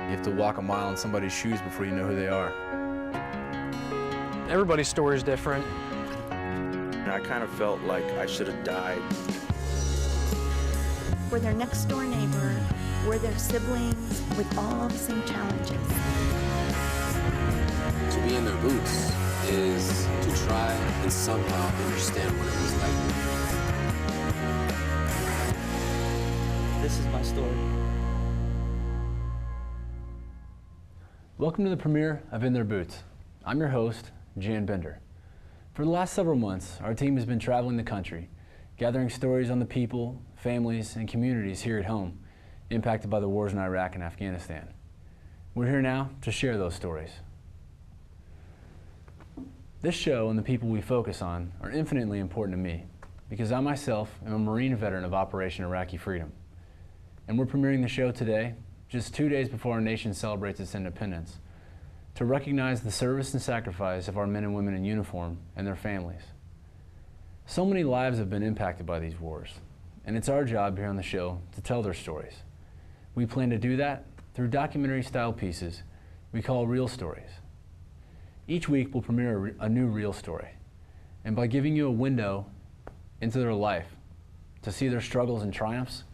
You have to walk a mile in somebody's shoes before you know who they are. Everybody's story is different. I kind of felt like I should have died. We're their next door neighbor, we're their siblings with all the same challenges. To be in their boots is to try and somehow understand what it was like. This is my story. Welcome to the premiere of In Their Boots. I'm your host, Jan Bender. For the last several months, our team has been traveling the country, gathering stories on the people, families, and communities here at home impacted by the wars in Iraq and Afghanistan. We're here now to share those stories. This show and the people we focus on are infinitely important to me because I myself am a Marine veteran of Operation Iraqi Freedom. And we're premiering the show today, just 2 days before our nation celebrates its independence, to recognize the service and sacrifice of our men and women in uniform and their families. So many lives have been impacted by these wars, and it's our job here on the show to tell their stories. We plan to do that through documentary-style pieces we call Real Stories. Each week we'll premiere a new real story, and by giving you a window into their life to see their struggles and triumphs,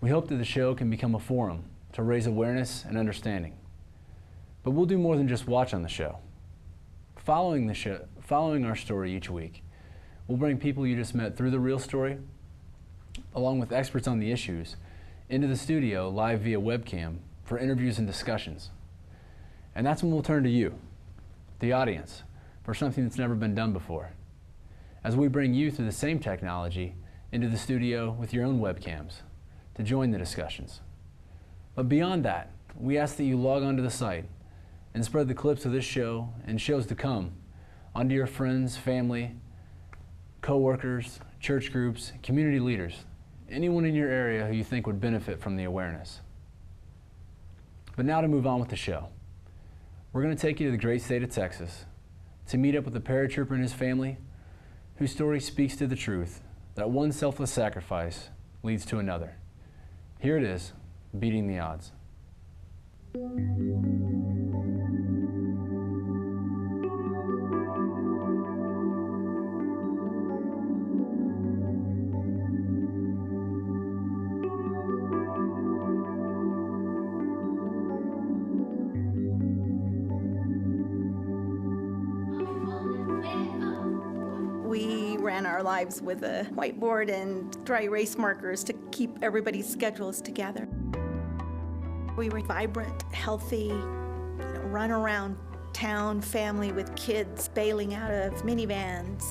we hope that the show can become a forum to raise awareness and understanding. But we'll do more than just watch on the show. Following our story each week, we'll bring people you just met through the real story, along with experts on the issues, into the studio live via webcam for interviews and discussions. And that's when we'll turn to you, the audience, for something that's never been done before, as we bring you through the same technology into the studio with your own webcams to join the discussions. But beyond that, we ask that you log onto the site and spread the clips of this show and shows to come onto your friends, family, co-workers, church groups, community leaders, anyone in your area who you think would benefit from the awareness. But now to move on with the show. We're going to take you to the great state of Texas to meet up with a paratrooper and his family whose story speaks to the truth that one selfless sacrifice leads to another. Here it is, Beating the Odds. We ran our lives with a whiteboard and dry erase markers to keep everybody's schedules together. We were vibrant, healthy, run around town family with kids bailing out of minivans.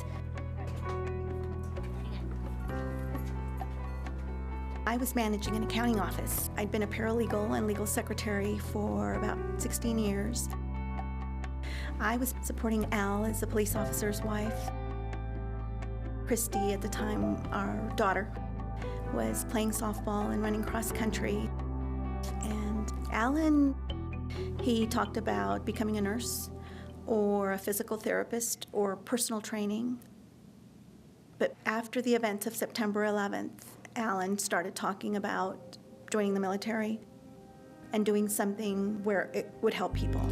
I was managing an accounting office. I'd been a paralegal and legal secretary for about 16 years. I was supporting Al as a police officer's wife. Christy, at the time, our daughter, was playing softball and running cross country. And Alan, he talked about becoming a nurse or a physical therapist or personal training. But after the events of September 11th, Alan started talking about joining the military and doing something where it would help people.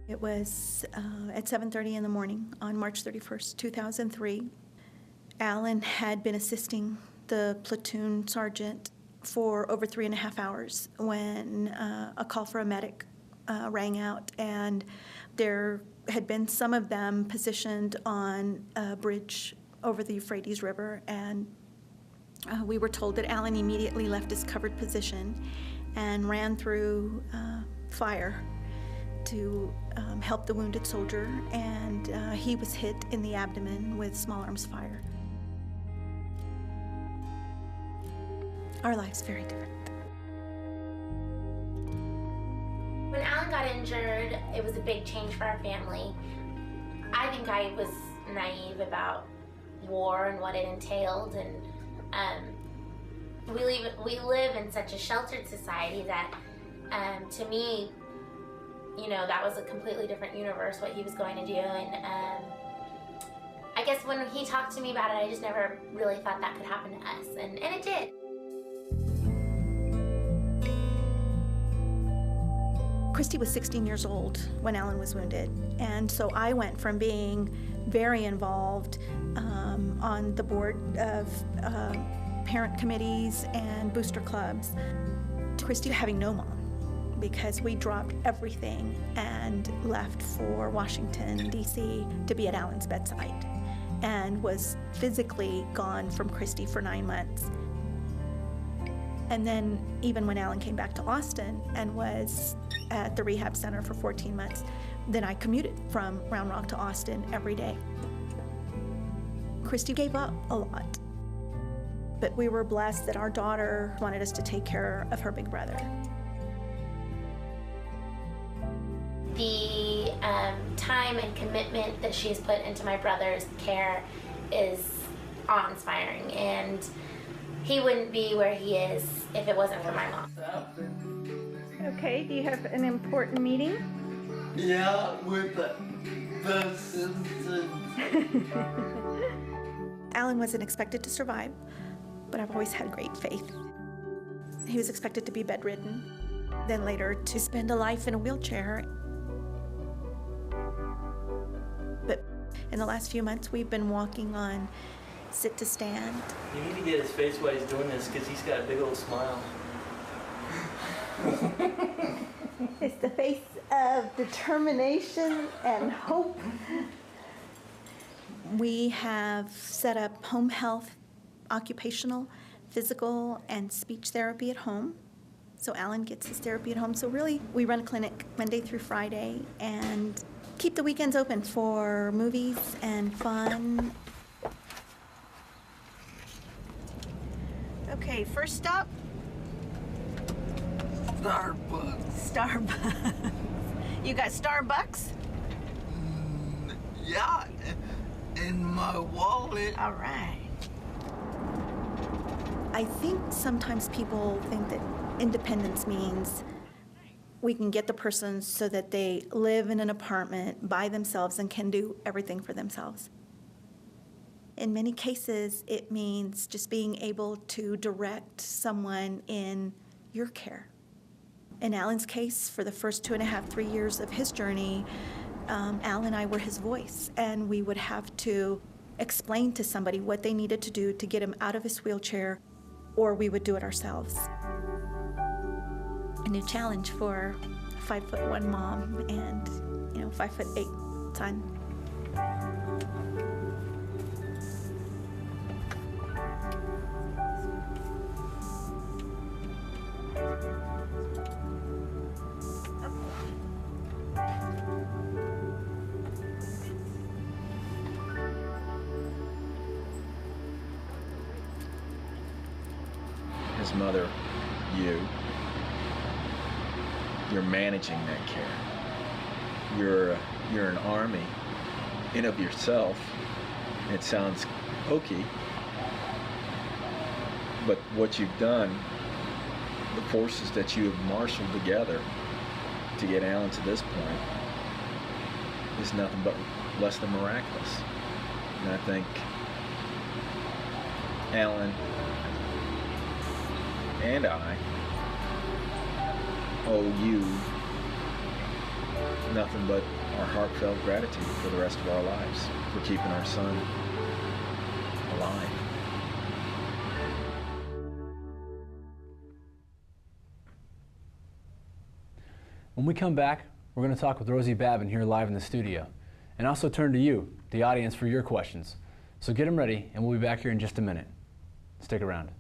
It was at 7:30 in the morning on March 31st, 2003. Alan had been assisting the platoon sergeant for over 3.5 hours when a call for a medic rang out, and there had been some of them positioned on a bridge over the Euphrates River, and we were told that Alan immediately left his covered position and ran through fire to help the wounded soldier, and he was hit in the abdomen with small arms fire. Our lives very different. When Alan got injured, it was a big change for our family. I think I was naive about war and what it entailed, and we live in such a sheltered society that to me, that was a completely different universe, what he was going to do, and I guess when he talked to me about it, I just never really thought that could happen to us, and it did. Christy was 16 years old when Alan was wounded, and so I went from being very involved on the board of parent committees and booster clubs to Christy having no mom, because we dropped everything and left for Washington, D.C. to be at Alan's bedside, and was physically gone from Christy for 9 months. And then even when Alan came back to Austin and was at the rehab center for 14 months, then I commuted from Round Rock to Austin every day. Christy gave up a lot, but we were blessed that our daughter wanted us to take care of her big brother. The time and commitment that she's put into my brother's care is awe-inspiring, and he wouldn't be where he is if it wasn't for my mom. Okay, do you have an important meeting? Yeah, with the Simpsons. Alan wasn't expected to survive, but I've always had great faith. He was expected to be bedridden, then later to spend a life in a wheelchair. But in the last few months, we've been walking on sit to stand. You need to get his face while he's doing this, because he's got a big old smile. It's the face of determination and hope. We have set up home health, occupational, physical, and speech therapy at home. So Alan gets his therapy at home. So really, we run a clinic Monday through Friday and keep the weekends open for movies and fun. Okay, first stop. Starbucks. You got Starbucks? Yeah, in my wallet. All right. I think sometimes people think that independence means we can get the person so that they live in an apartment by themselves and can do everything for themselves. In many cases, it means just being able to direct someone in your care. In Alan's case, for the first 2.5, 3 years of his journey, Al and I were his voice, and we would have to explain to somebody what they needed to do to get him out of his wheelchair, or we would do it ourselves. A new challenge for a 5'1" mom and, 5'8" son. His mother, you're managing that care. You're an army in of yourself. It sounds hokey, but what you've done, the forces that you have marshaled together to get Alan to this point, is nothing but less than miraculous. And I think Alan and I owe you nothing but our heartfelt gratitude for the rest of our lives for keeping our son alive. When we come back, we're going to talk with Rosie Babin here live in the studio, and also turn to you, the audience, for your questions. So get them ready, and we'll be back here in just a minute. Stick around.